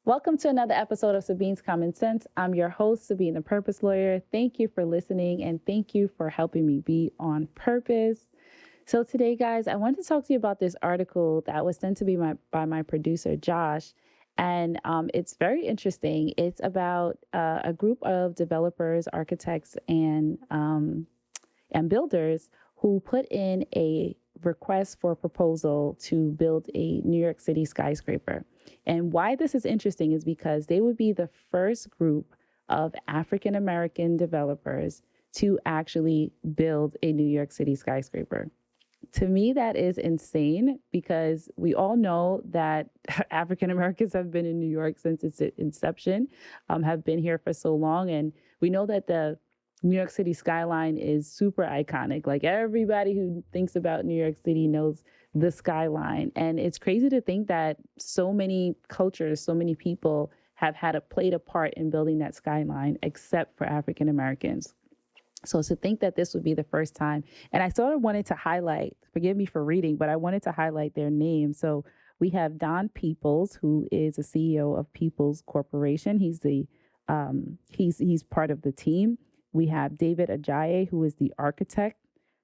Welcome to another episode of Sabine's Common Sense. I'm your host, Sabine, the Purpose Lawyer. Thank you for listening and thank you for helping me be on purpose. So today, guys, I want to talk to you about this article that was sent to me by my producer, Josh. And it's very interesting. It's about a group of developers, architects, and builders who put in a request for a proposal to build a New York City skyscraper. And why this is interesting is because they would be the first group of African American developers to actually build a New York City skyscraper. To me, that is insane because we all know that African Americans have been in New York since its inception, have been here for so long. And we know that the New York City skyline is super iconic. Like everybody who thinks about New York City knows the skyline. And it's crazy to think that so many cultures, so many people have played a part in building that skyline, except for African Americans. So to think that this would be the first time, and I sort of wanted to highlight, forgive me for reading, but I wanted to highlight their names. So we have Don Peebles, who is the CEO of Peebles Corporation. He's he's part of the team. We have David Ajayi, who is the architect,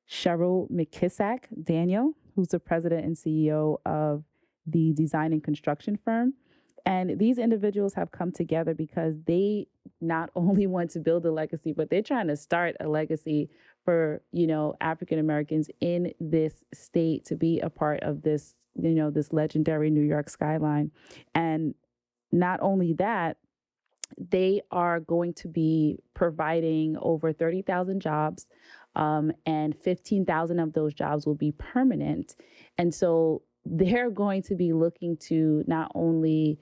Cheryl McKissack Daniel, who's the president and CEO of the design and construction firm. And these individuals have come together because they not only want to build a legacy, but they're trying to start a legacy for, African Americans in this state to be a part of this, this legendary New York skyline. And not only that, they are going to be providing over 30,000 jobs, and 15,000 of those jobs will be permanent. And so they're going to be looking to not only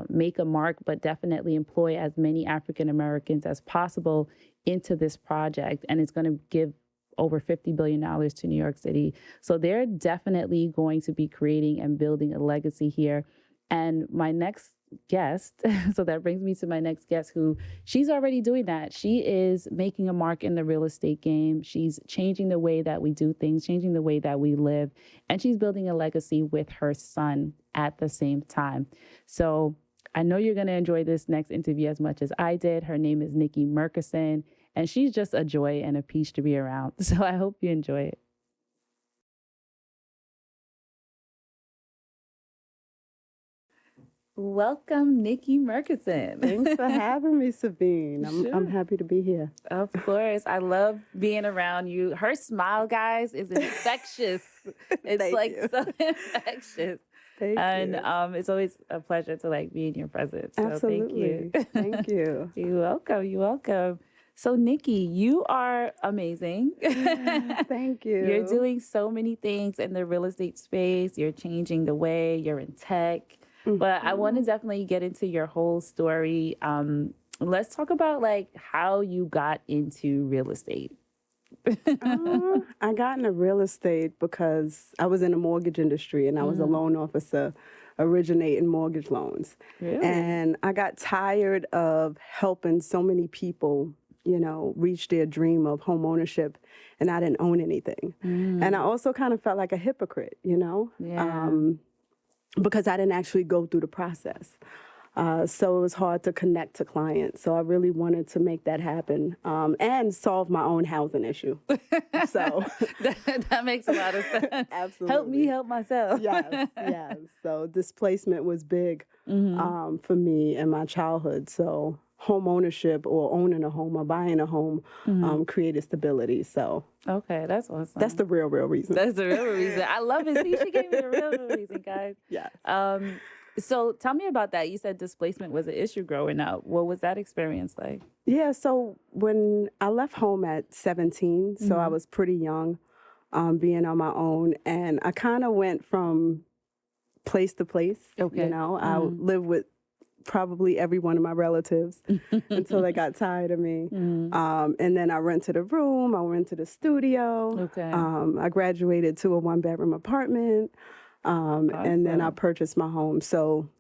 make a mark, but definitely employ as many African Americans as possible into this project. And it's going to give over $50 billion to New York City. So they're definitely going to be creating and building a legacy here. And my next guest, so that brings me to my next guest, who she's already doing that. She is making a mark in the real estate game. She's changing the way that we do things, changing the way that we live, and she's building a legacy with her son at the same time. So I know you're going to enjoy this next interview as much as I did. Her name is Nikki Merkerson, and she's just a joy and a peach to be around. So I hope you enjoy it. Welcome, Nikki Merkerson. Thanks for having me, Sabine. Sure. I'm happy to be here. Of course. I love being around you. Her smile, guys, is infectious. It's like so infectious. Thank you. It's always a pleasure to be in your presence. So Absolutely. Thank you. Thank you. You're welcome. You're welcome. So Nikki, you are amazing. Thank you. You're doing so many things in the real estate space. You're changing the way, you're in tech. But I want to definitely get into your whole story. Let's talk about how you got into real estate. I got into real estate because I was in the mortgage industry and I was a loan officer originating mortgage loans. Really? And I got tired of helping so many people, reach their dream of home ownership, and I didn't own anything. And I also kind of felt like a hypocrite, Yeah. Because I didn't actually go through the process. So it was hard to connect to clients. So I really wanted to make that happen and solve my own housing issue. So that makes a lot of sense. Absolutely. Help me help myself. Yes. So displacement was big for me in my childhood. So home ownership or owning a home or buying a home created stability. So Okay, that's awesome. that's the real reason. That's the real reason. I love it. See, she gave me the real reason, guys. Yes. So tell me about that. You said displacement was an issue growing up. What was that experience like? Yeah, so when I left home at 17, so I was pretty young, being on my own, and I kind of went from place to place. Okay. I lived with probably every one of my relatives until they got tired of me. And then I rented a room, I went to the studio. Okay. I graduated to a 1-bedroom apartment, and then I purchased my home. So,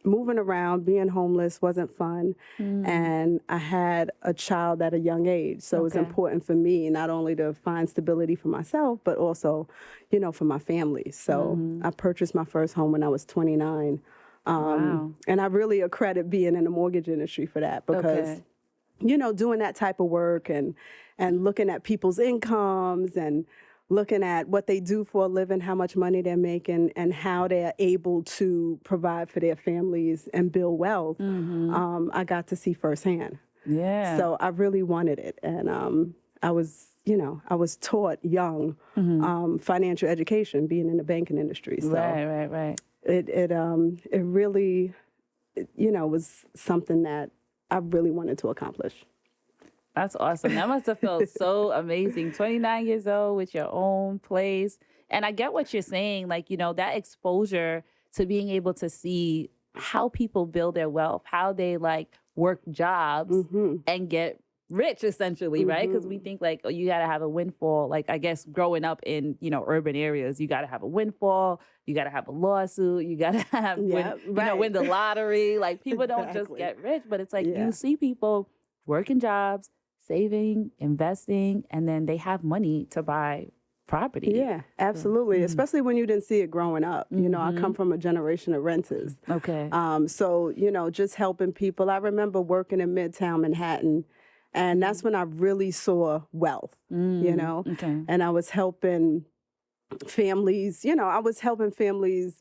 moving around, being homeless wasn't fun. And I had a child at a young age. So it was important for me not only to find stability for myself, but also, for my family. So I purchased my first home when I was 29. Wow. And I really accredit being in the mortgage industry for that because, doing that type of work and looking at people's incomes and looking at what they do for a living, how much money they're making, and how they're able to provide for their families and build wealth, I got to see firsthand. Yeah. So I really wanted it. And I was taught young financial education, being in the banking industry. So Right. it really, was something that I really wanted to accomplish. That's awesome. That must have felt so amazing. 29 years old with your own place. And I get what you're saying. Like, that exposure to being able to see how people build their wealth, how they work jobs and get rich essentially, right? Because we think you got to have a windfall. I guess growing up in, urban areas, you got to have a windfall. You got to have a lawsuit. You got to have, win the lottery. People don't just get rich, but it's you see people working jobs, saving, investing, and then they have money to buy property. Yeah, absolutely. Especially when you didn't see it growing up. I come from a generation of renters. Okay. So, just helping people. I remember working in Midtown Manhattan, and that's when I really saw wealth, Okay. and I was helping families,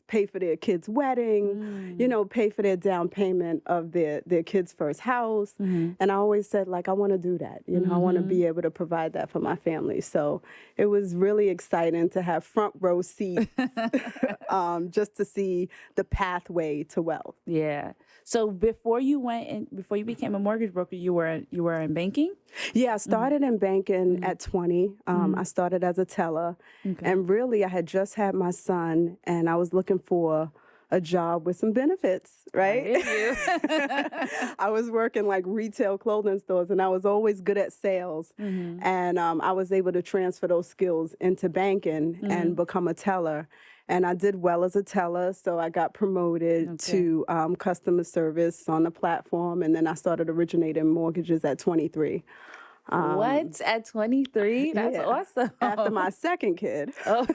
pay for their kids' wedding, pay for their down payment of their kids' first house. And I always said, I want to do that. I want to be able to provide that for my family. So it was really exciting to have front row seats just to see the pathway to wealth. Yeah. So before you became a mortgage broker, you were in banking? Yeah, I started in banking at 20. I started as a teller. And really, I had just had my son, and I was looking for a job with some benefits, right? I was working retail clothing stores, and I was always good at sales. And I was able to transfer those skills into banking and become a teller. And I did well as a teller, so I got promoted to customer service on the platform, and then I started originating mortgages at 23. What? At 23? That's awesome. After my second kid. Oh.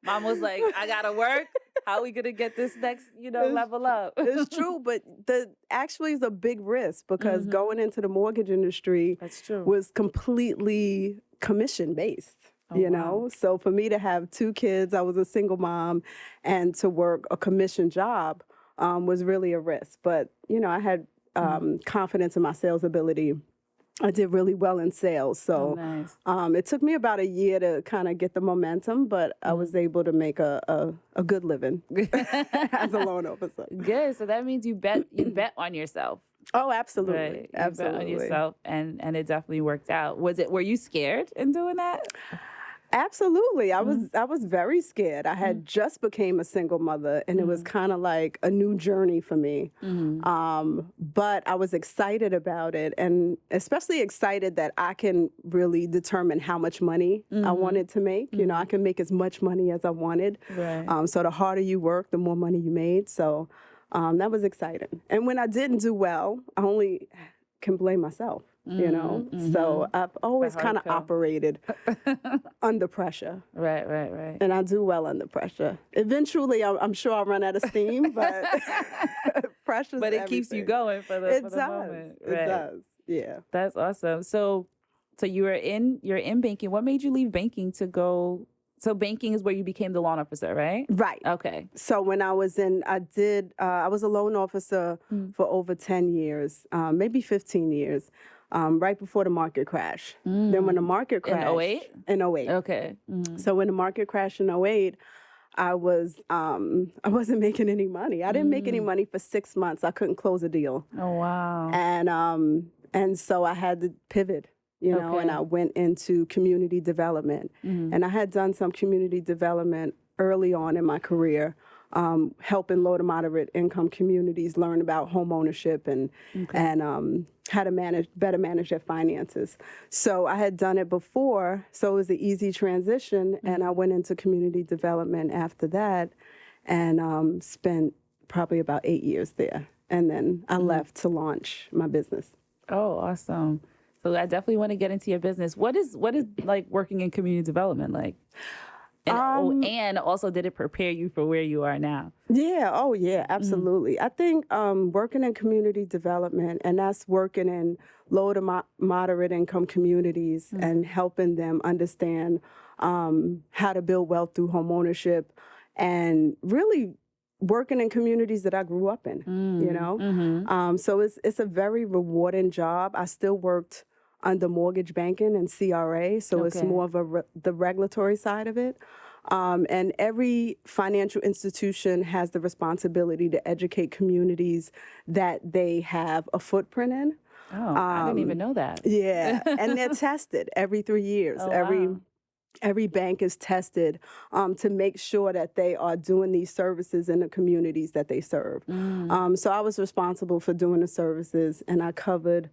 Mom was like, I gotta work. How are we gonna get this next, level up? It's true, but actually is a big risk because going into the mortgage industry was completely commission based. Wow. So for me to have 2 kids, I was a single mom, and to work a commission job was really a risk. But, I had confidence in my sales ability. I did really well in sales. So nice. It took me about a year to kind of get the momentum, but I was able to make a good living as a loan officer. Good. So that means you bet on yourself. Oh, absolutely. Right. You absolutely. bet on yourself, and it definitely worked out. Were you scared in doing that? Absolutely. I was very scared. I had just became a single mother, and it was kind of like a new journey for me. But I was excited about it, and especially excited that I can really determine how much money I wanted to make. I can make as much money as I wanted. Right. So the harder you work, the more money you made. So that was exciting. And when I didn't do well, I only can blame myself. So I've always kind of operated under pressure. Right. And I do well under pressure. Eventually, I'm sure I'll run out of steam, but pressure's But it everything. keeps you going for the moment. Right. It does. Yeah. That's awesome. So you're in banking. What made you leave banking to go? So banking is where you became the loan officer, right? Right. Okay. So when I was I was a loan officer for over 10 years, maybe 15 years. Right before the market crash. Then when the market crashed... In 08? In 08. Okay. So when the market crashed in 08, I wasn't making any money. I didn't make any money for 6 months. I couldn't close a deal. Oh, wow. And so I had to pivot, and I went into community development. And I had done some community development early on in my career, helping low to moderate income communities learn about home ownership and how to better manage their finances. So I had done it before, so it was an easy transition, and I went into community development after that, and spent probably about 8 years there. And then I left to launch my business. Oh, awesome. So I definitely want to get into your business. What is like working in community development like? And also, did it prepare you for where you are now? Yeah. Oh, yeah, absolutely. I think working in community development, and that's working in low to moderate income communities and helping them understand how to build wealth through home ownership, and really working in communities that I grew up in, you know? So it's a very rewarding job. I still worked under mortgage banking and CRA, so it's more of the regulatory side of it. And every financial institution has the responsibility to educate communities that they have a footprint in. Oh, I didn't even know that. Yeah, and they're tested every 3 years. Every bank is tested to make sure that they are doing these services in the communities that they serve. So I was responsible for doing the services, and I covered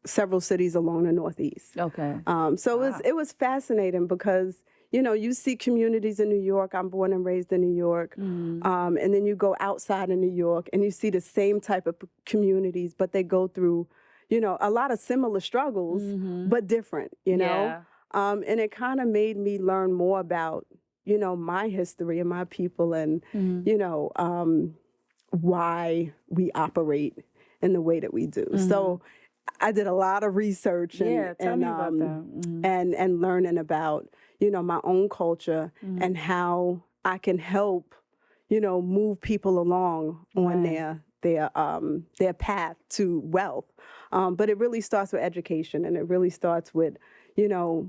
several cities along the Northeast. So it was fascinating because, you know, you see communities in New York. I'm born and raised in New York. And then you go outside of New York and you see the same type of communities, but they go through, you know, a lot of similar struggles, but different, you know? And it kind of made me learn more about, you know, my history and my people and, you know, why we operate in the way that we do. So I did a lot of research and tell me about that. And learning about, you know, my own culture and how I can help, you know, move people along on their path to wealth. But it really starts with education, and it really starts with, you know,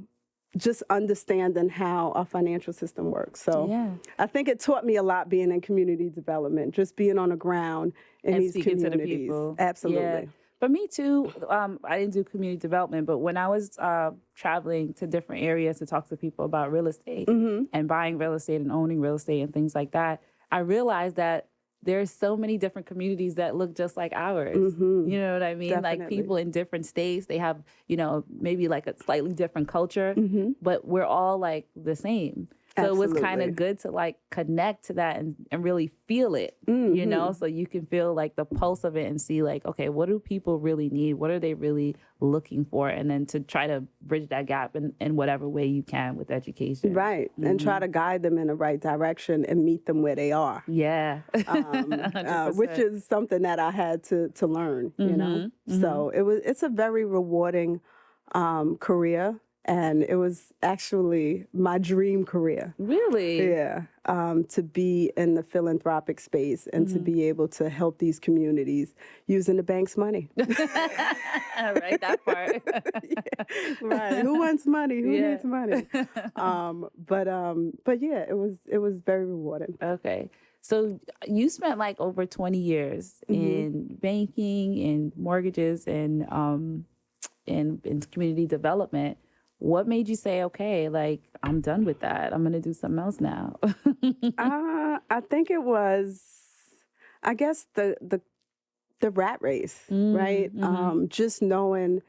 just understanding how our financial system works. So I think it taught me a lot being in community development, just being on the ground in these communities. To the people. Absolutely. Yeah. For me too, I didn't do community development, but when I was traveling to different areas to talk to people about real estate and buying real estate and owning real estate and things like that, I realized that there's so many different communities that look just like ours. You know what I mean? Definitely. Like people in different states, they have, you know, maybe like a slightly different culture, but we're all like the same. So it was kind of good to like connect to that and really feel it, you know, so you can feel like the pulse of it and see like, okay, what do people really need? What are they really looking for? And then to try to bridge that gap in whatever way you can with education. Right. And try to guide them in the right direction and meet them where they are. Yeah. Which is something that I had to learn, you know. So it's a very rewarding career. And it was actually my dream career. Really? Yeah. To be in the philanthropic space and to be able to help these communities using the bank's money. Right, that part. Right. Who wants money? Who needs money? But yeah, it was very rewarding. Okay. So you spent like over 20 years in banking and mortgages and in community development. What made you say, okay, like, I'm done with that. I'm going to do something else now? I think it was, I guess, the rat race, right? Just knowing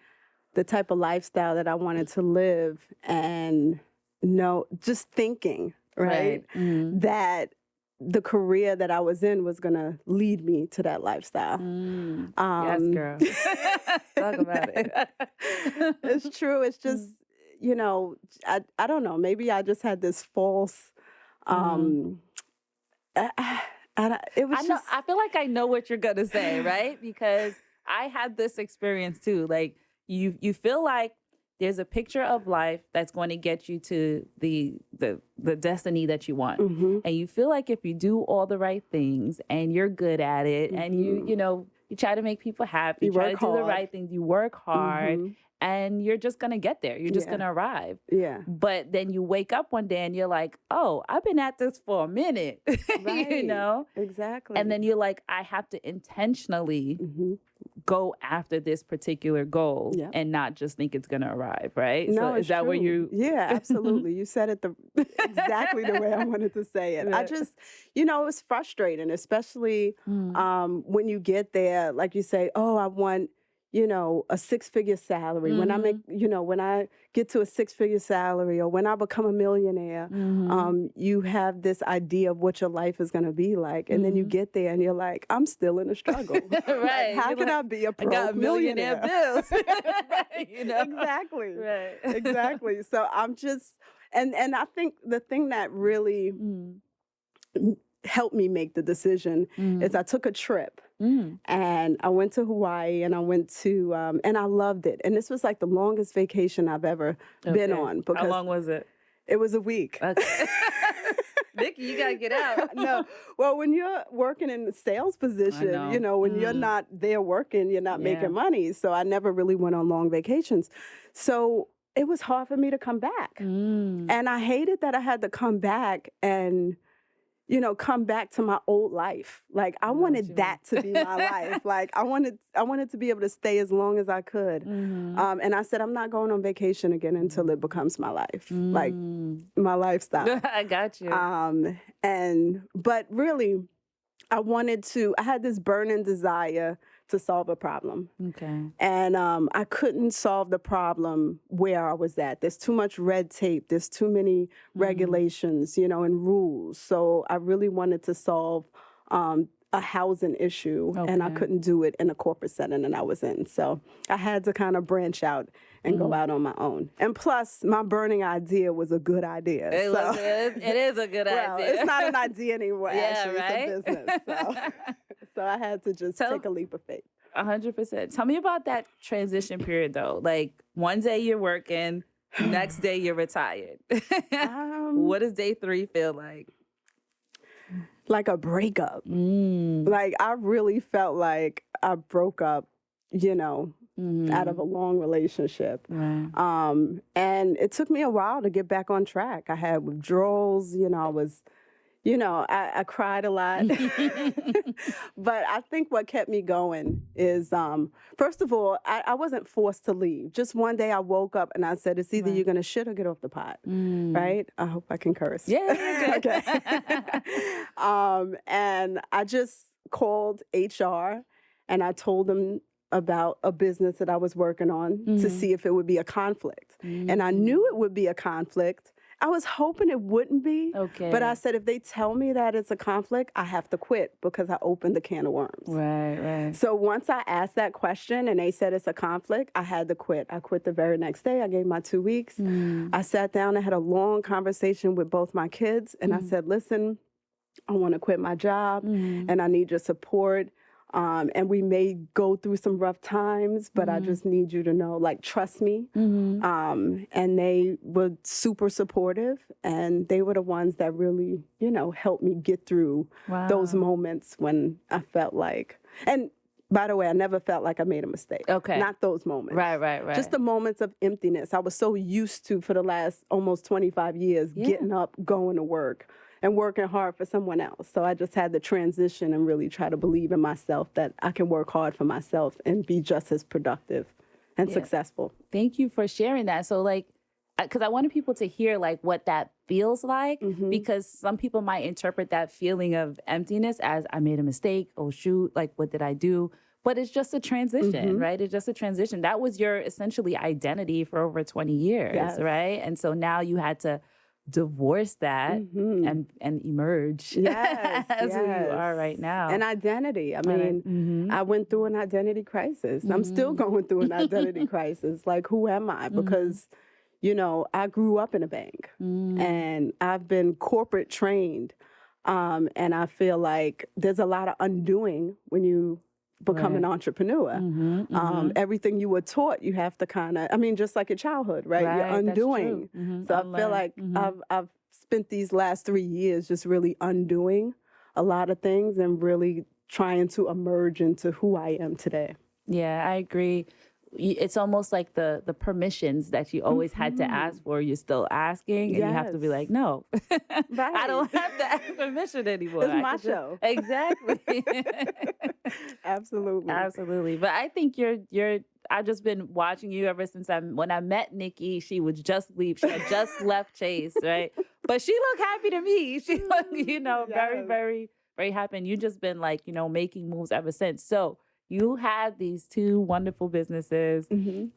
the type of lifestyle that I wanted to live and just thinking, right? That the career that I was in was going to lead me to that lifestyle. Yes, girl. Talk about it. It's true. It's just, you know, I don't know. Maybe I just had this false. It was. I feel like I know what you're gonna say, right? Because I had this experience too. Like you feel like there's a picture of life that's going to get you to the destiny that you want, and you feel like if you do all the right things and you're good at it, and you know you try to make people happy, you try to do the right things, you work hard. And you're just going to get there. You're just going to arrive. Yeah. But then you wake up one day and you're like, oh, I've been at this for a minute. Right. You know? Exactly. And then you're like, I have to intentionally go after this particular goal and not just think it's going to arrive, right? No, so is that true. where you... Yeah, absolutely. You said it exactly the way I wanted to say it. I just, you know, it was frustrating, especially when you get there, like you say, oh, I want, you know, a 6-figure salary. When I make, you know, when I get to a 6-figure salary or when I become a millionaire, you have this idea of what your life is going to be like. And then you get there and you're like, I'm still in a struggle. Right. Like, how can I be a pro millionaire bills? Right. You know? Exactly. Right. Exactly. So I'm just, And I think the thing that really helped me make the decision is I took a trip and I went to Hawaii and I went to, and I loved it. And this was like the longest vacation I've ever been on. Because how long was it? It was a week. Okay. Nikki, you gotta get out. No, well, when you're working in the sales position, you know, when you're not there working, you're not making money. So I never really went on long vacations. So it was hard for me to come back. And I hated that I had to come back and, you know, come back to my old life. Like I wanted that to be my life. Like I wanted to be able to stay as long as I could. And I said, I'm not going on vacation again until it becomes my life, like my lifestyle. I got you. But really, I had this burning desire to solve a problem. Okay. And I couldn't solve the problem where I was at. There's too much red tape. There's too many regulations, you know, and rules. So I really wanted to solve a housing issue, and I couldn't do it in a corporate setting that I was in. So I had to kind of branch out and go out on my own. And plus, my burning idea was a good idea. It is a good idea. It's not an idea anymore, actually. Right? It's a business. So I had to just take a leap of faith. 100%. Tell me about that transition period, though. Like, one day you're working, next day you're retired. What does day 3 feel like? Like a breakup. Like, I really felt like I broke up, you know, out of a long relationship. And it took me a while to get back on track. I had withdrawals, you know, I cried a lot. But I think what kept me going is, first of all, I wasn't forced to leave. Just one day I woke up and I said, it's either you're going to shit or get off the pot, right? I hope I can curse. Yeah. Okay. And I just called HR and I told them about a business that I was working on to see if it would be a conflict. And I knew it would be a conflict. I was hoping it wouldn't be, but I said, if they tell me that it's a conflict, I have to quit because I opened the can of worms. Right. So once I asked that question and they said it's a conflict, I had to quit. I quit the very next day. I gave my 2 weeks. I sat down and had a long conversation with both my kids. And I said, listen, I want to quit my job and I need your support. And we may go through some rough times, but I just need you to know, like, trust me. And they were super supportive, and they were the ones that really, you know, helped me get through those moments when I felt like, and by the way, I never felt like I made a mistake. Okay. Not those moments. Right. Just the moments of emptiness. I was so used to, for the last almost 25 years, getting up, going to work, and working hard for someone else. So I just had to transition and really try to believe in myself that I can work hard for myself and be just as productive and successful. Thank you for sharing that. So, like, because I wanted people to hear, like, what that feels like, because some people might interpret that feeling of emptiness as, I made a mistake, oh, shoot, like, what did I do? But it's just a transition, right? It's just a transition. That was your, essentially, identity for over 20 years, right? And so now you had to divorce that and emerge as who you are right now. An identity. I mean, I went through an identity crisis. I'm still going through an identity crisis. Like, who am I? Because, you know, I grew up in a bank and I've been corporate trained. And I feel like there's a lot of undoing when you become an entrepreneur. Everything you were taught, you have to kind of, I mean, just like your childhood, right? You're undoing. So I feel like I've spent these last 3 years just really undoing a lot of things and really trying to emerge into who I am today. Yeah, I agree. It's almost like the permissions that you always had to ask for, you're still asking, and you have to be like, no, I don't have to ask permission anymore. It's my show. Exactly. Absolutely. But I think I've just been watching you ever since when I met Nikki, she would just leave. She had just left Chase, right? But she looked happy to me. She looked, you know, very, very, very happy. And you've just been, like, you know, making moves ever since. So you have these 2 wonderful businesses.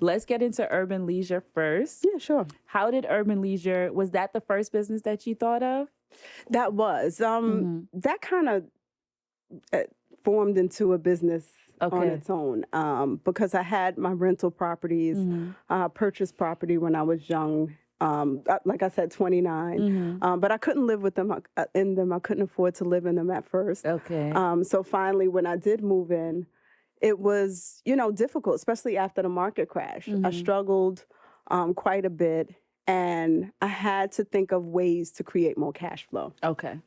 Let's get into Urban Leisure first. Yeah, sure. How did Urban Leisure, was that the first business that you thought of? That was. That kind of formed into a business on its own because I had my rental properties, purchased property when I was young, like I said, 29. But I couldn't live with them in them. I couldn't afford to live in them at first. Okay. So finally, when I did move in, it was, difficult, especially after the market crash. I struggled quite a bit, and I had to think of ways to create more cash flow. Okay.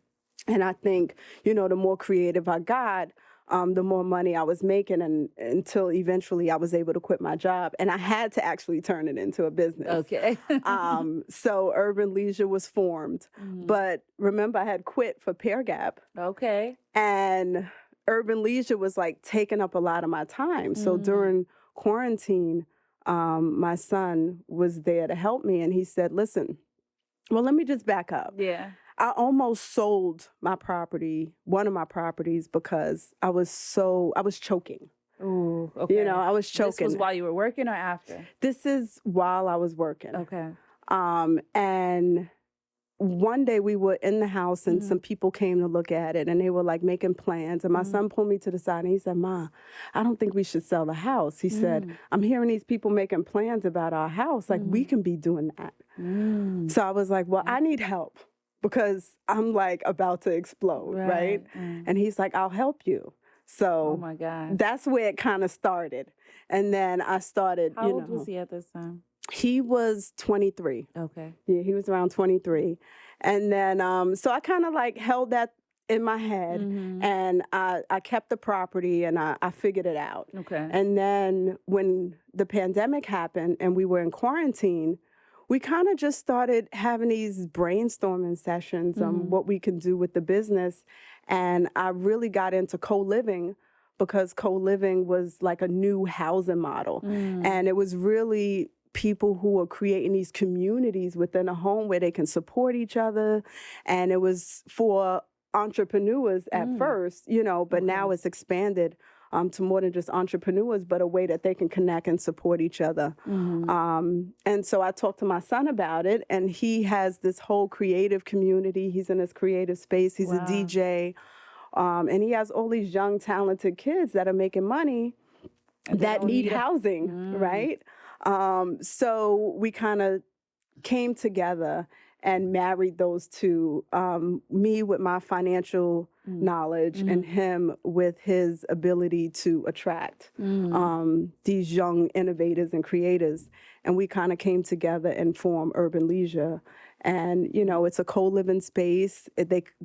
And I think, the more creative I got, the more money I was making, and until eventually I was able to quit my job, and I had to actually turn it into a business. Okay. So Urban Leisure was formed, but remember I had quit for Pear Gap. Okay. And Urban Leisure was like taking up a lot of my time. So during quarantine, my son was there to help me, and he said, "Listen, well, let me just back up. Yeah. I almost sold my property, one of my properties, because I was choking. Ooh, okay. I was choking. This was while you were working or after? This is while I was working. Okay. And one day we were in the house, and some people came to look at it, and they were like making plans. And my son pulled me to the side, and he said, "Ma, I don't think we should sell the house." He said, "I'm hearing these people making plans about our house. Like, we can be doing that." So I was like, "Well, I need help, because I'm like about to explode, right?" And he's like, "I'll help you." So oh my God. that's where it kind of started. And then I started, How old was he at this time? He was 23. Okay. Yeah, he was around 23. And then, so I kind of like held that in my head, and I kept the property, and I figured it out. Okay. And then when the pandemic happened and we were in quarantine, we kind of just started having these brainstorming sessions on what we can do with the business. And I really got into co-living, because co-living was like a new housing model. And it was really people who were creating these communities within a home where they can support each other. And it was for entrepreneurs at first, but now it's expanded to more than just entrepreneurs, but a way that they can connect and support each other. And so I talked to my son about it, and he has this whole creative community. He's in this creative space. He's a DJ. And he has all these young, talented kids that are making money that need housing, right? So we kind of came together and married those two, me with my financial knowledge and him with his ability to attract these young innovators and creators. And we kind of came together and formed Urban Leisure. And, it's a co-living space.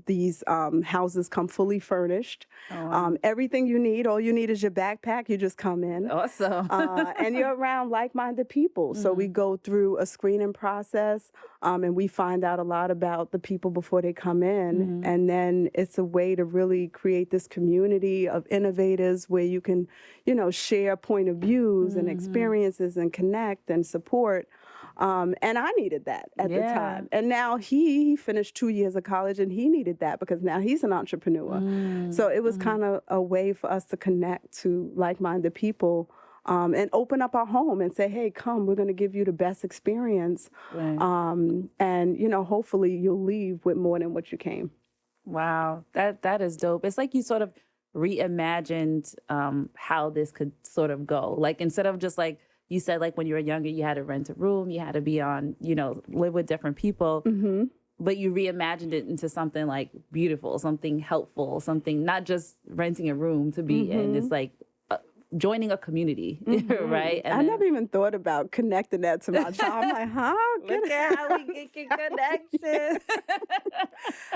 These houses come fully furnished. Oh, wow. Everything you need, all you need is your backpack. You just come in. Awesome. And you're around like-minded people. So we go through a screening process, and we find out a lot about the people before they come in. And then it's a way to really create this community of innovators where you can, share point of views and experiences and connect and support. And I needed that at the time. And now he finished 2 years of college, and he needed that because now he's an entrepreneur. So it was kind of a way for us to connect to like-minded people, and open up our home and say, "Hey, come, we're going to give you the best experience." Right. And, hopefully you'll leave with more than what you came. Wow. That is dope. It's like you sort of reimagined how this could sort of go. Like, instead of just like, you said, like, when you were younger, you had to rent a room, you had to be on, live with different people. But you reimagined it into something like beautiful, something helpful, something not just renting a room to be in. It's like joining a community, right? And I never even thought about connecting that to my child. I'm like, huh? Look at how we get connection.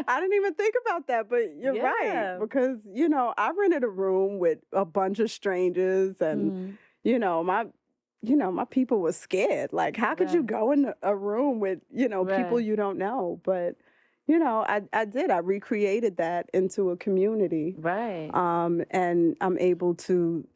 I didn't even think about that, but you're right. Because, I rented a room with a bunch of strangers, and, my people were scared. Like, how could you go in a room with, people you don't know? But, I did. I recreated that into a community. Right. And I'm able to,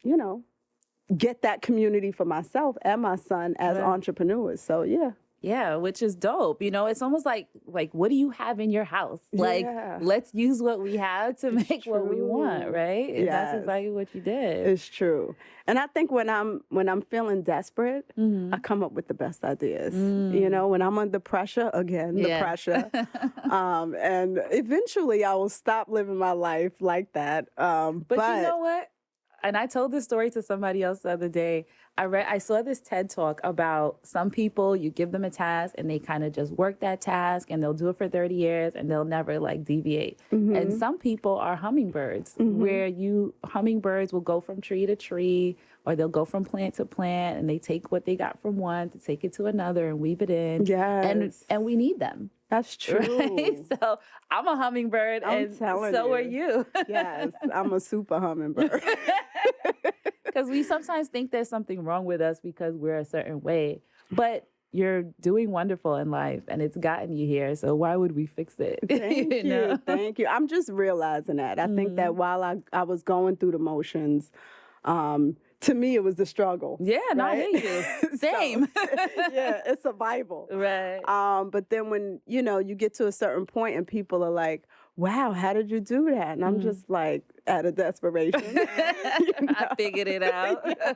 get that community for myself and my son as entrepreneurs. So, yeah. Yeah, which is dope. It's almost like what do you have in your house? Like, let's use what we have to make what we want, right? And that's exactly what you did. It's true. And I think when I'm feeling desperate, I come up with the best ideas. When I'm under pressure, the pressure. And eventually I will stop living my life like that. But you know what? And I told this story to somebody else the other day. I saw this TED talk about some people, you give them a task and they kind of just work that task and they'll do it for 30 years and they'll never like deviate. And some people are hummingbirds, where hummingbirds will go from tree to tree, or they'll go from plant to plant, and they take what they got from one to take it to another and weave it in. Yes. And we need them. That's true. Right? So I'm a hummingbird, and so are you. Yes, I'm a super hummingbird. Because we sometimes think there's something wrong with us because we're a certain way. But you're doing wonderful in life, and it's gotten you here. So why would we fix it? Thank you. know? Thank you. I'm just realizing that. I think that while I was going through the motions, to me, it was the struggle. Yeah, no, right? I hear you. Same. Yeah, it's survival. Right. But then when, you get to a certain point and people are like, wow, how did you do that? And I'm just like, out of desperation. I figured it out. Yes.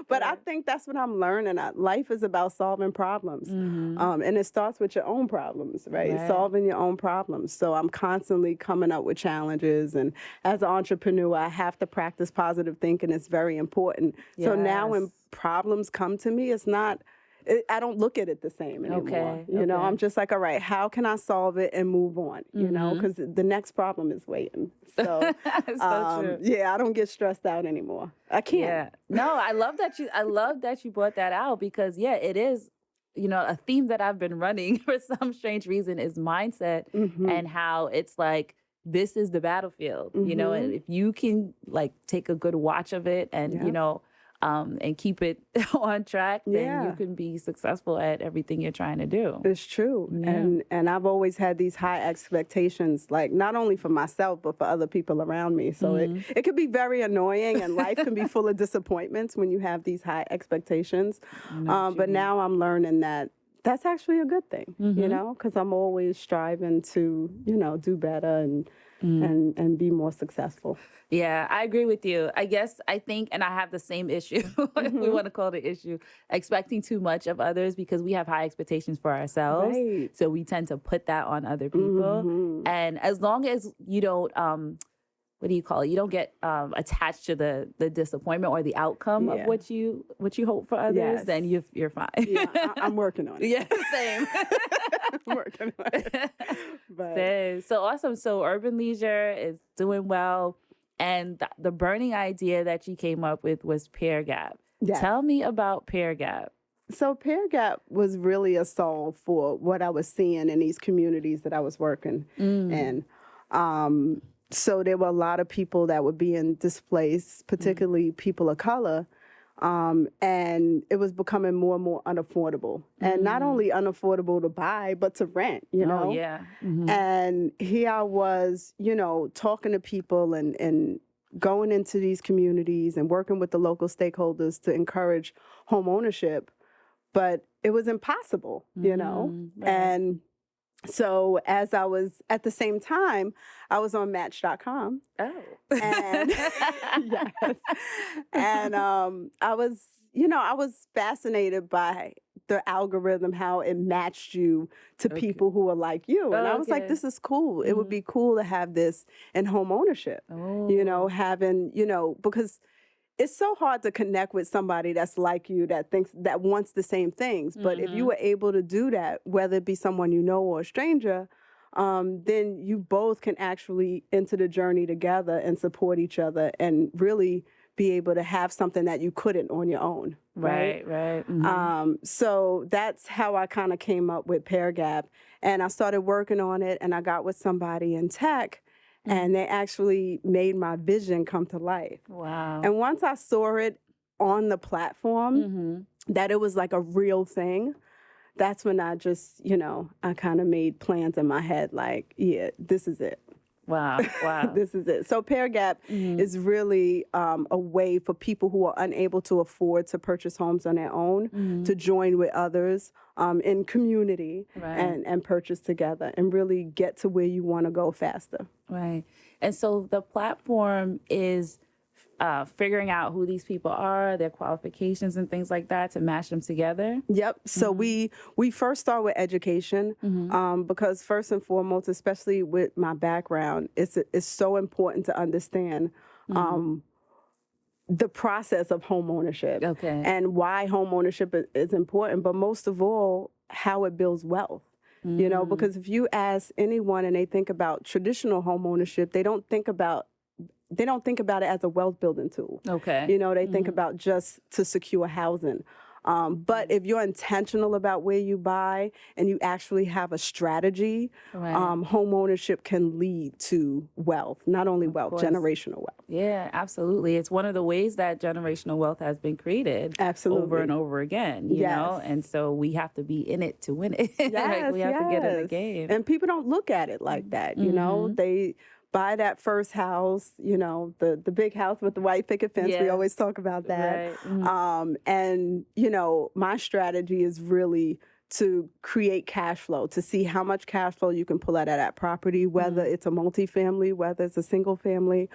But I think that's what I'm learning. Life is about solving problems. And it starts with your own problems, right? Solving your own problems. So I'm constantly coming up with challenges. And as an entrepreneur, I have to practice positive thinking. It's very important. Yes. So now when problems come to me, I don't look at it the same anymore. Okay. You know, I'm just like, all right, how can I solve it and move on? You know, because the next problem is waiting. So, true. Yeah, I don't get stressed out anymore. I can't. Yeah. No, I love that you brought that out, because it is, a theme that I've been running for some strange reason is mindset, and how it's like, this is the battlefield, and if you can like take a good watch of it and, and keep it on track, then you can be successful at everything you're trying to do. It's true. Yeah. And I've always had these high expectations, like not only for myself, but for other people around me. So it can be very annoying, and life can be full of disappointments when you have these high expectations. But now I'm learning that that's actually a good thing, because I'm always striving to, do better and be more successful. Yeah, I agree with you. I think, and I have the same issue, if we want to call it an issue, expecting too much of others, because we have high expectations for ourselves. Right. So we tend to put that on other people. And as long as you don't, what do you call it? You don't get attached to the disappointment or the outcome of what you hope for others, then you're fine. Yeah, I'm working on it. Yeah, same. I'm working on it. So awesome. So Urban Leisure is doing well. And the burning idea that you came up with was Pear Gap. Yes. Tell me about Pear Gap. So Pear Gap was really a solve for what I was seeing in these communities that I was working in. So there were a lot of people that were being displaced, particularly people of color. And it was becoming more and more unaffordable. And not only unaffordable to buy, but to rent, know? Oh, yeah. And here I was, talking to people and going into these communities and working with the local stakeholders to encourage home ownership. But it was impossible, Right. And so as I was, at the same time, I was on Match.com. Oh. And, yes. And I was fascinated by the algorithm, how it matched you to people who are like you. And I was like, this is cool. It would be cool to have this in home ownership, because it's so hard to connect with somebody that's like you, that wants the same things. But if you were able to do that, whether it be someone you know or a stranger, then you both can actually enter the journey together and support each other and really be able to have something that you couldn't on your own. Right. So that's how I kind of came up with Pear Gap. And I started working on it, and I got with somebody in tech, and they actually made my vision come to life. Wow. And once I saw it on the platform, that it was like a real thing, that's when I just, I kind of made plans in my head, like, yeah, this is it. Wow. This is it. So Pear Gap is really a way for people who are unable to afford to purchase homes on their own to join with others in community and purchase together and really get to where you want to go faster. Right. And so the platform is figuring out who these people are, their qualifications and things like that to match them together? Yep. So we first start with education because first and foremost, especially with my background, it's so important to understand the process of home ownership and why home ownership is important, but most of all, how it builds wealth. You know, because if you ask anyone and they think about traditional home ownership, they don't think about it as a wealth building tool. You know, they think about just to secure housing. But if you're intentional about where you buy and you actually have a strategy, home ownership can lead to wealth, not only wealth, generational wealth. Yeah, absolutely. It's one of the ways that generational wealth has been created over and over again, you know? And so we have to be in it to win it. Like we have to get in the game. And people don't look at it like that, you know? They buy that first house, you know, the big house with the white picket fence. We always talk about that. And, you know, my strategy is really to create cash flow, to see how much cash flow you can pull out of that property, whether it's a multifamily, whether it's a single family.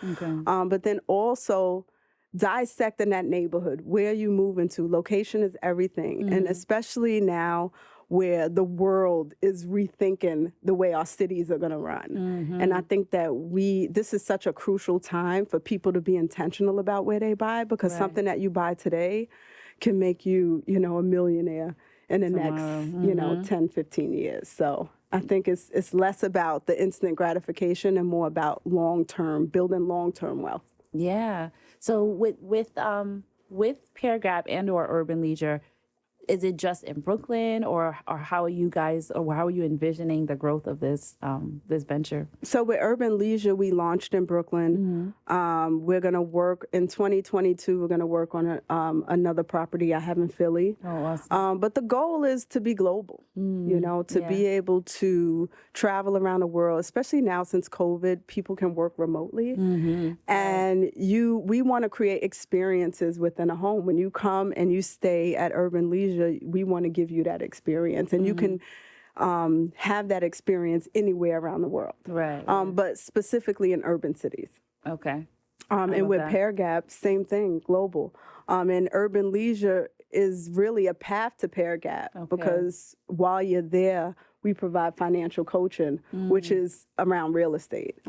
But then also dissecting that neighborhood, where you move into. Location is everything. And especially now, where the world is rethinking the way our cities are going to run. And I think that this is such a crucial time for people to be intentional about where they buy, because something that you buy today can make you, you know, a millionaire in the next, you know, 10, 15 years. So I think it's less about the instant gratification and more about building long-term wealth. Yeah. So with Pear Gap and or Urban Leisure, is it just in Brooklyn, or how are you guys, or how are you envisioning the growth of this this venture? So with Urban Leisure, we launched in Brooklyn. We're going to work in 2022. We're going to work on another property I have in Philly. Oh, awesome. But the goal is to be global. You know, to be able to travel around the world, especially now since COVID, people can work remotely. And we want to create experiences within a home. When you come and you stay at Urban Leisure, we want to give you that experience, and you can have that experience anywhere around the world. But specifically in urban cities. And with Pear Gap, same thing, global. And Urban Leisure is really a path to Pear Gap, because while you're there, we provide financial coaching, which is around real estate.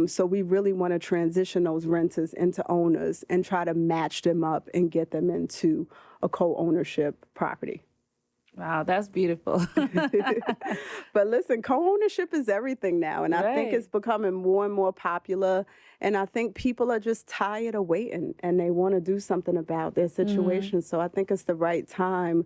So we really want to transition those renters into owners and try to match them up and get them into a co-ownership property. Wow, that's beautiful. But listen, co-ownership is everything now. And I think it's becoming more and more popular. And I think people are just tired of waiting, and they want to do something about their situation. So I think it's the right time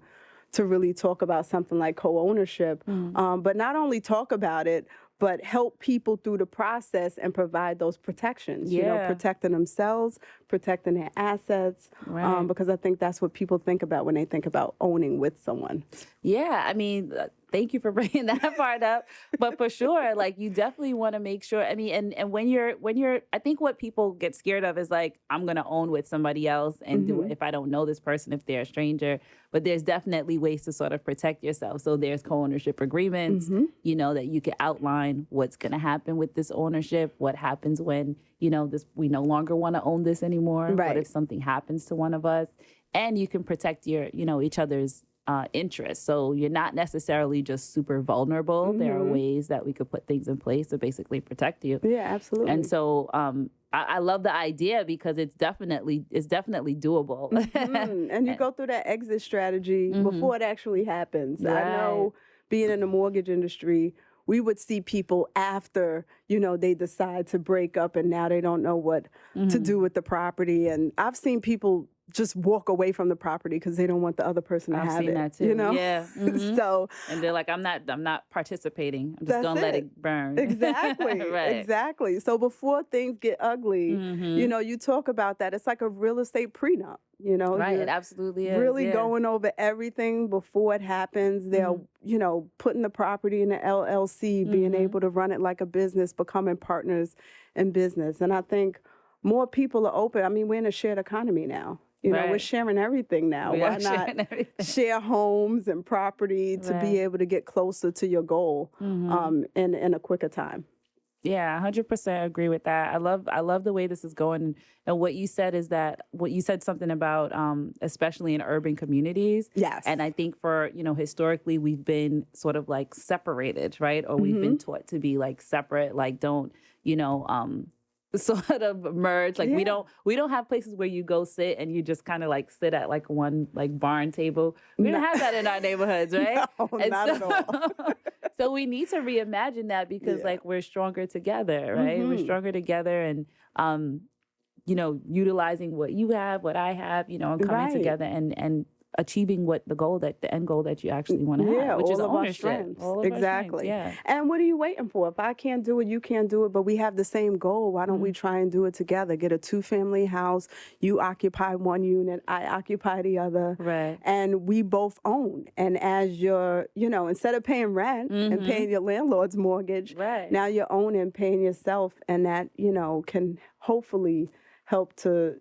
to really talk about something like co-ownership, but not only talk about it, but help people through the process and provide those protections, you know, protecting themselves, protecting their assets, because I think that's what people think about when they think about owning with someone. Yeah, I mean, thank you for bringing that part up. But for sure, like, you definitely want to make sure, I mean, and when you're, I think what people get scared of is like, I'm going to own with somebody else and do it if I don't know this person, if they're a stranger. But there's definitely ways to sort of protect yourself. So there's co-ownership agreements, you know, that you can outline what's going to happen with this ownership, what happens when, you know, we no longer want to own this anymore. What if something happens to one of us? And you can protect each other's interests. So you're not necessarily just super vulnerable. There are ways that we could put things in place to basically protect you. Yeah, absolutely. And so I love the idea, because it's definitely doable. And you go through that exit strategy before it actually happens. I know, being in the mortgage industry, we would see people after, you know, they decide to break up and now they don't know what to do with the property. And I've seen people just walk away from the property because they don't want the other person to have it. I've seen that too. You know? Yeah. So, and they're like, I'm not participating. I'm just gonna let it burn. Exactly. Exactly. So before things get ugly, you know, you talk about that. It's like a real estate prenup. You know, it absolutely is. Really going over everything before it happens. They're, you know, putting the property in the LLC, being able to run it like a business, becoming partners in business. And I think more people are open. I mean, we're in a shared economy now. You know, we're sharing everything now. Why not share homes and property to be able to get closer to your goal in a quicker time? Yeah, 100% agree with that. I love the way this is going. And what you said something about, especially in urban communities. Yes. And I think for, you know, historically, we've been sort of like separated, right? Or we've been taught to be like separate, like don't, you know, sort of merge. Like we don't have places where you go sit and you just kind of like sit at like one like barn table. We don't have that in our neighborhoods, right? No, not at all. So we need to reimagine that because like we're stronger together, right? We're stronger together, and you know, utilizing what you have, what I have, you know, and coming together and achieving the end goal that you actually want to have, which is ownership. Exactly. And what are you waiting for? If I can't do it, you can't do it, but we have the same goal. Why don't we try and do it together? Get a 2-family house. You occupy one unit, I occupy the other. Right. And we both own. And as you're, you know, instead of paying rent and paying your landlord's mortgage, now you're owning, paying yourself, and that, you know, can hopefully help to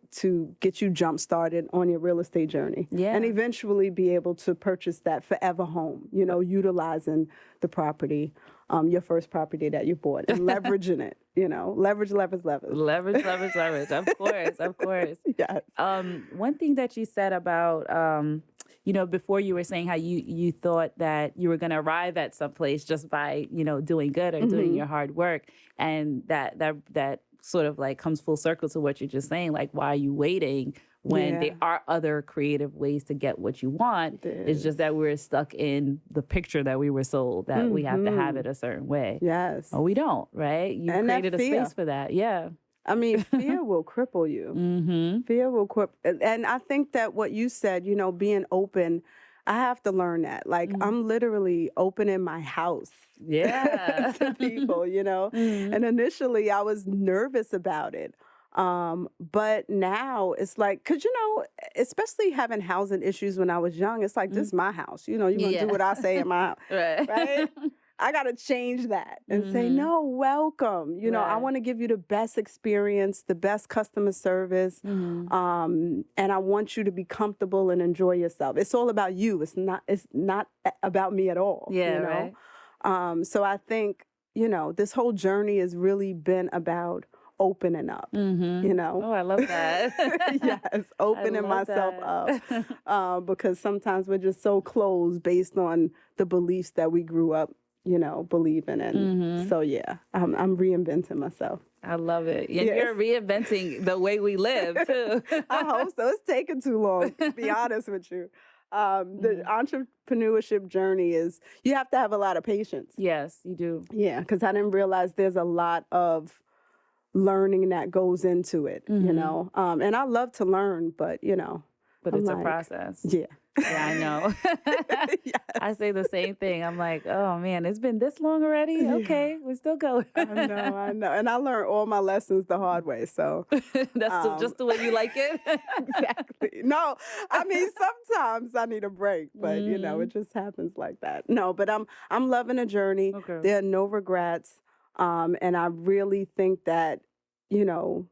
get you jump started on your real estate journey, and eventually be able to purchase that forever home, you know, utilizing the property, your first property that you bought, and leveraging it, you know, leverage. Of course. Yes. One thing that you said about, you know, before you were saying how you thought that you were going to arrive at some place just by, you know, doing good or doing your hard work, and that sort of like comes full circle to what you're just saying. Like, why are you waiting when there are other creative ways to get what you want? It's just that we're stuck in the picture that we were sold, that we have to have it a certain way. Yes. Oh, we don't, right? You created a space for that. Yeah. I mean, fear will cripple you. Fear will cripple. And I think that what you said, you know, being open, I have to learn that. Like, I'm literally opening my house to people, you know. And initially I was nervous about it. But now it's like, because, you know, especially having housing issues when I was young, it's like, this is my house. You know, you're going to do what I say in my house. Right? I got to change that and say, no, welcome. You know, I want to give you the best experience, the best customer service. And I want you to be comfortable and enjoy yourself. It's all about you. It's not about me at all. Yeah, you know? Right. So I think, you know, this whole journey has really been about opening up, you know. Oh, I love that. Yes, opening myself up. Because sometimes we're just so closed based on the beliefs that we grew up, you know, believing in. So yeah, I'm reinventing myself. I love it. And you're reinventing the way we live too. I hope so. It's taking too long, to be honest with you. The entrepreneurship journey is, you have to have a lot of patience. Yes, you do. Yeah, because I didn't realize there's a lot of learning that goes into it, you know. And I love to learn, but, you know. But it's a process. Yeah. Yeah, I know. I say the same thing. I'm like, oh man, it's been this long already? Okay, we're still going. I know. And I learned all my lessons the hard way, so. That's just the way you like it? Exactly. No, I mean, sometimes I need a break, but you know, it just happens like that. No, but I'm loving the journey. Okay. There are no regrets. And I really think that, you know,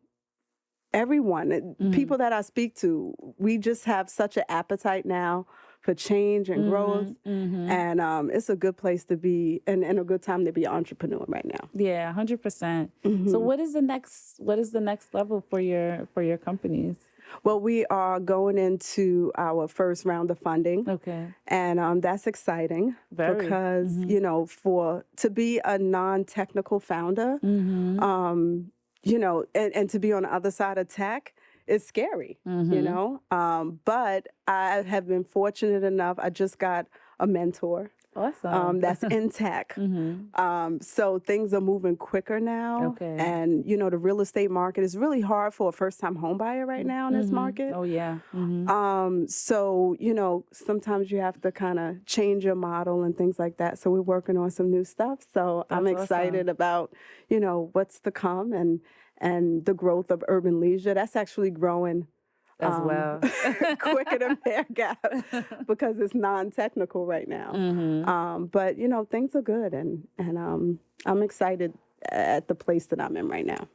everyone, people that I speak to, we just have such an appetite now for change and growth. And it's a good place to be, and a good time to be an entrepreneur right now. Yeah, 100%. So what is the next level for your companies? Well, we are going into our first round of funding. Okay. And that's exciting because, you know, to be a non-technical founder, you know, and to be on the other side of tech is scary, you know. But I have been fortunate enough. I just got a mentor. Awesome. That's in tech. So things are moving quicker now. Okay. And, you know, the real estate market is really hard for a first-time home buyer right now in this market. Oh, yeah. So, you know, sometimes you have to kind of change your model and things like that. So we're working on some new stuff. So I'm excited about, you know, what's to come and the growth of urban leisure. That's actually growing as well, quicker than Bear Gap because it's non-technical right now. But you know, things are good, and I'm excited at the place that I'm in right now.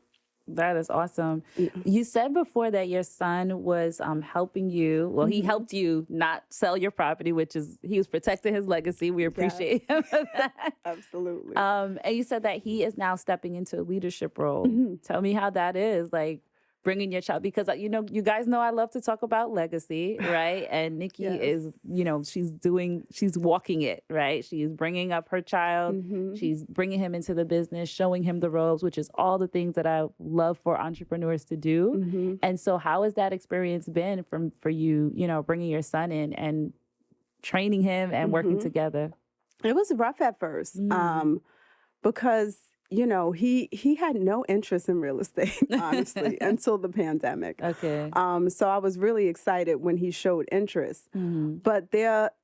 That is awesome. Yeah. You said before that your son was helping you. Well, he helped you not sell your property, which is, he was protecting his legacy. We appreciate him for that. Absolutely. And you said that he is now stepping into a leadership role. Tell me how that is. Like, bringing your child, because you guys know I love to talk about legacy, right? And Nikki is, she's walking it, right? She's bringing up her child. Mm-hmm. She's bringing him into the business, showing him the ropes, which is all the things that I love for entrepreneurs to do. Mm-hmm. And so how has that experience been for you, bringing your son in and training him and working together? It was rough at first, because he had no interest in real estate, honestly, until the pandemic. Okay. So I was really excited when he showed interest. Mm-hmm. But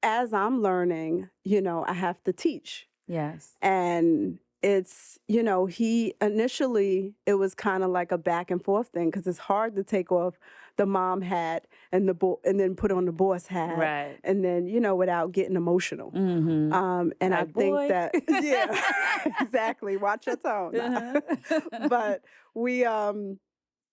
as I'm learning, I have to teach. Yes. And it's, he initially, it was kind of like a back and forth thing, because it's hard to take off the mom hat and and then put on the boss hat, right? And then without getting emotional. Mm-hmm. And I think that exactly. Watch your tone. Uh-huh. But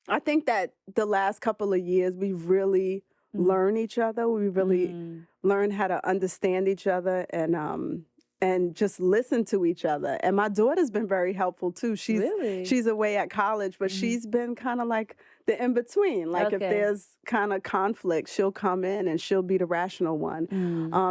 I think that the last couple of years we really learned each other. We really learned how to understand each other and just listen to each other. And my daughter's been very helpful too. She's away at college, but she's been kind of like the in-between. Like if there's kind of conflict, she'll come in and she'll be the rational one.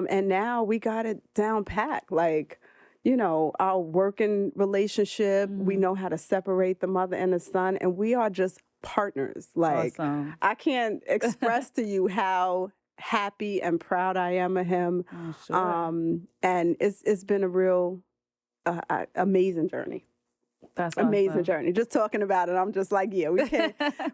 And now we got it down packed. Like, our working relationship, we know how to separate the mother and the son, and we are just partners. Like, awesome. I can't express to you how happy and proud I am of him. Oh, sure. And it's been a real amazing journey. That's amazing awesome. Journey. Just talking about it, I'm just like,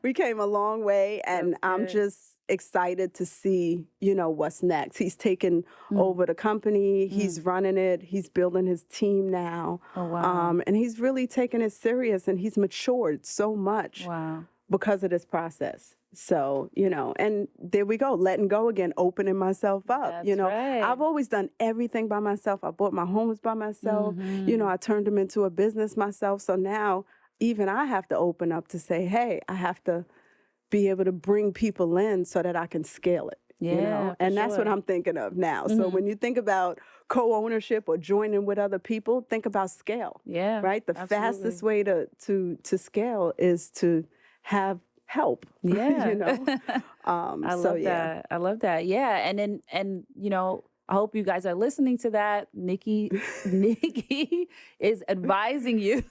we came a long way, and I'm just excited to see, what's next. He's taken over the company. He's running it. He's building his team now. Oh, wow. And he's really taken it serious, and he's matured so much. Wow. Because of this process. So, and there we go, letting go again, opening myself up. That's right. I've always done everything by myself. I bought my homes by myself. I turned them into a business myself. So now even I have to open up to say, hey, I have to be able to bring people in so that I can scale it. Yeah, and that's what I'm thinking of now. So when you think about co-ownership or joining with other people, think about scale. Yeah. Right? The fastest way to scale is to have help. Yeah. I love that. Yeah. And I hope you guys are listening to that. Nikki is advising you.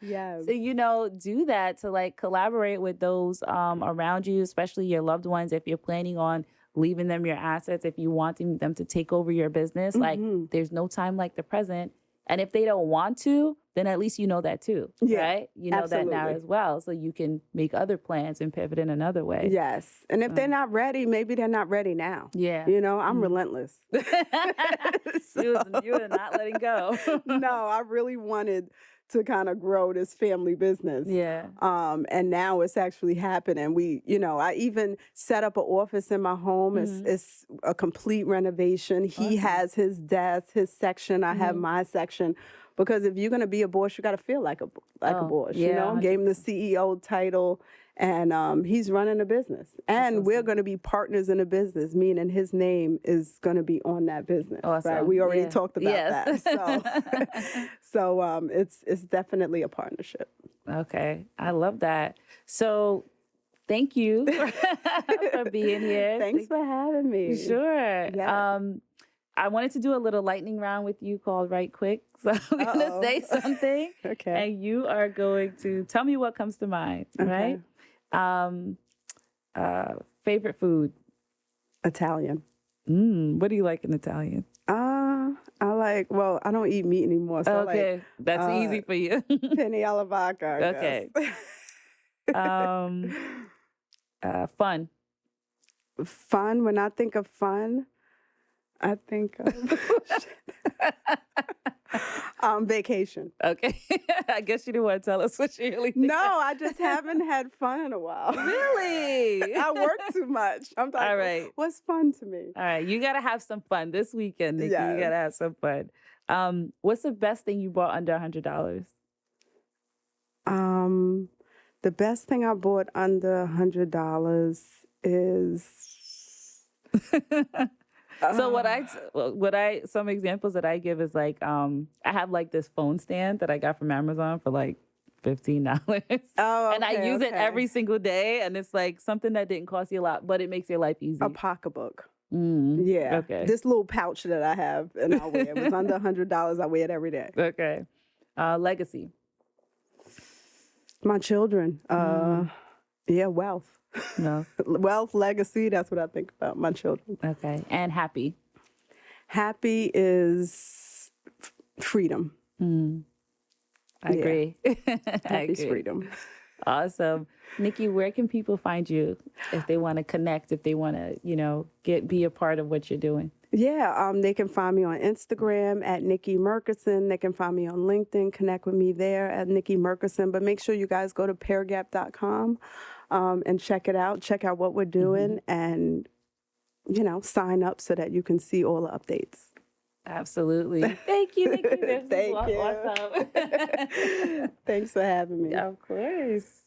Yes. So, do that to collaborate with those around you, especially your loved ones. If you're planning on leaving them your assets, if you want them to take over your business, there's no time like the present. And if they don't want to, then at least you know that too, right? You know that now as well. So you can make other plans and pivot in another way. Yes. And if they're not ready, maybe they're not ready now. Yeah. I'm relentless. You are not letting go. No, I really wanted to kind of grow this family business. Yeah. And now it's actually happening. I even set up an office in my home. It's a complete renovation. Awesome. He has his desk, his section. I have my section. Because if you're going to be a boss, you got to feel like a boss. Yeah, Gave him the CEO title, and he's running a business. And awesome. We're going to be partners in a business, meaning his name is going to be on that business. Awesome. Right? We already talked about that. So it's definitely a partnership. Okay, I love that. So thank you for being here. Thanks for having me. Sure. Yeah. I wanted to do a little lightning round with you called Right Quick. So I'm going to say something. Okay. And you are going to tell me what comes to mind, right? Favorite food? Italian. What do you like in Italian? I don't eat meat anymore. So okay. That's easy for you. Penne alla vodka. Okay. Fun. Fun. When I think of fun, I think of vacation. Okay. I guess you didn't want to tell us what you really think. No, I just haven't had fun in a while. Really? I work too much. I'm talking, all right. What's fun to me? All right. You got to have some fun this weekend, Nikki. Yes. You got to have some fun. What's the best thing you bought under $100? The best thing I bought under $100 is... So some examples that I give is I have this phone stand that I got from Amazon for $15. Oh, And I okay, use it okay. every single day. And it's like something that didn't cost you a lot, but it makes your life easy. A pocketbook. Yeah. Okay. This little pouch that I have and I wear. It was under $100. I wear it every day. Okay. Legacy. My children. Yeah, wealth. No. Wealth, legacy. That's what I think about. My children. Okay. And happy. Happy is freedom. I agree. Happy is freedom. Awesome. Nikki, where can people find you if they want to connect, if they want to, be a part of what you're doing? Yeah, they can find me on Instagram at Nikki Merkerson. They can find me on LinkedIn, connect with me there at Nikki Merkerson. But make sure you guys go to peargap.com and check it out. Check out what we're doing and, sign up so that you can see all the updates. Absolutely. Thank you, Nikki. Thank you. Awesome. Thanks for having me. Of course.